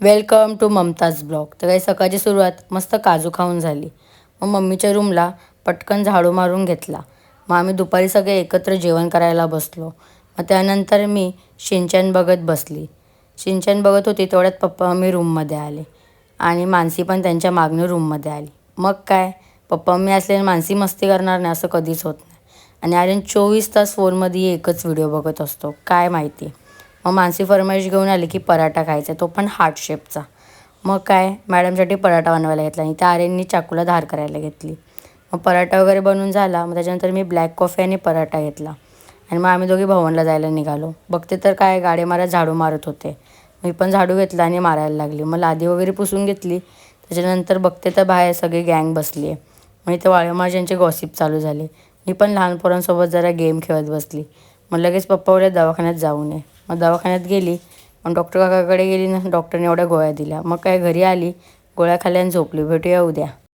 Welcome to Mumtaz blog. तर काही सकाळची सुरुवात मस्त काजू खाऊन झाली. मग मम्मीच्या रूमला पटकन झाडू मारून घेतला. मग आम्ही दुपारी सगळे एकत्र जेवण करायला बसलो. मग त्यानंतर मी शिनचॅन बघत बसली. शिनचॅन बघत होती तेवढ्यात पप्पा मम्मी रूममध्ये आले आणि मानसी पण त्यांच्या मागणं रूममध्ये आली. मग काय, पप्पा मम्मी असल्याने मानसी मस्ती करणार नाही असं कधीच होत नाही. आणि आर्यन 24 तास फोनमध्ये एकच व्हिडिओ बघत असतो, काय माहिती. मग मानसी फरमाईश घेऊन आली की पराठा खायचा, तो पण हार्ट शेपचा. मग काय, मॅडमसाठी पराठा बनवायला घेतला आणि त्या आर्यननी चाकूला धार करायला घेतली. मग पराठा वगैरे बनवून झाला. मग त्याच्यानंतर मी ब्लॅक कॉफी आणि पराठा घेतला आणि मग आम्ही दोघी भवनला जायला निघालो. बघते तर काय, गाडी मारत झाडू मारत होते. मी पण झाडू घेतला आणि मारायला लागली. मग लादी वगैरे पुसून घेतली. त्याच्यानंतर बघते तर बाहेर सगळी गँग बसली आहे. मग इथे वाळमाजांचे गॉसिप चालू झाले. मी पण लहान पोरांसोबत जरा गेम खेळत बसली. मग लगेच पप्पा बोलले दवाखान्यात जाऊन ये. मग दवाखान्यात गेली. मग डॉक्टर काकाकडे गेली ना, डॉक्टरने एवढ्या गोळ्या दिल्या. मग काय, घरी आली, गोळ्या खाल्ल्या आणि झोपली. भेटूया उद्या.